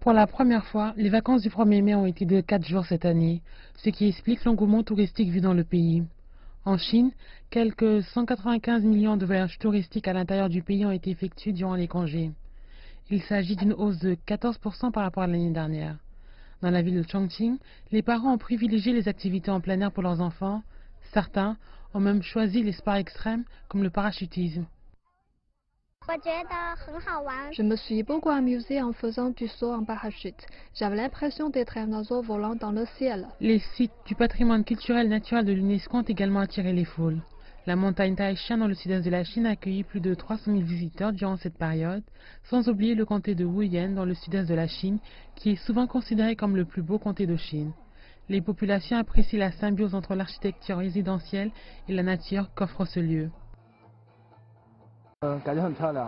Pour la première fois, les vacances du 1er mai ont été de 4 jours cette année, ce qui explique l'engouement touristique vu dans le pays. En Chine, quelques 195 millions de voyages touristiques à l'intérieur du pays ont été effectués durant les congés. Il s'agit d'une hausse de 14% par rapport à l'année dernière. Dans la ville de Chongqing, les parents ont privilégié les activités en plein air pour leurs enfants. Certains ont même choisi les sports extrêmes comme le parachutisme. Je me suis beaucoup amusée en faisant du saut en parachute. J'avais l'impression d'être un oiseau volant dans le ciel. Les sites du patrimoine culturel naturel de l'UNESCO ont également attiré les foules. La montagne Taishan dans le sud-est de la Chine a accueilli plus de 300 000 visiteurs durant cette période, sans oublier le comté de Wuyan dans le sud-est de la Chine, qui est souvent considéré comme le plus beau comté de Chine. Les populations apprécient la symbiose entre l'architecture résidentielle et la nature qu'offre ce lieu.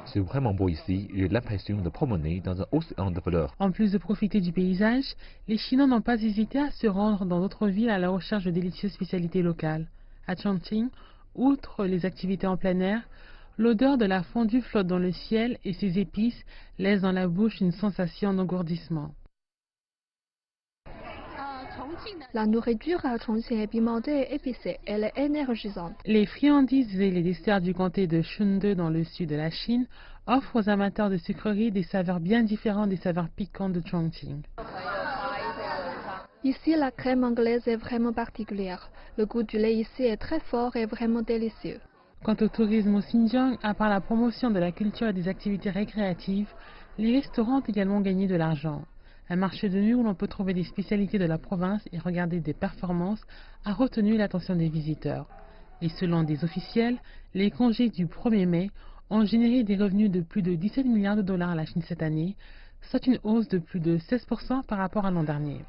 C'est vraiment beau ici, j'ai l'impression de promener dans un océan de fleurs. En plus de profiter du paysage, les Chinois n'ont pas hésité à se rendre dans d'autres villes à la recherche de délicieuses spécialités locales. À Chongqing, outre les activités en plein air, l'odeur de la fondue flotte dans le ciel et ses épices laissent dans la bouche une sensation d'engourdissement. La nourriture à Chongqing est pimentée et épicée. Elle est énergisante. Les friandises et les desserts du comté de Shunde dans le sud de la Chine offrent aux amateurs de sucreries des saveurs bien différentes des saveurs piquantes de Chongqing. Ici, la crème anglaise est vraiment particulière. Le goût du lait ici est très fort et vraiment délicieux. Quant au tourisme au Xinjiang, à part la promotion de la culture et des activités récréatives, les restaurants ont également gagné de l'argent. Un marché de nuit où l'on peut trouver des spécialités de la province et regarder des performances a retenu l'attention des visiteurs. Et selon des officiels, les congés du 1er mai ont généré des revenus de plus de 17 milliards de dollars à la Chine cette année, soit une hausse de plus de 16% par rapport à l'an dernier.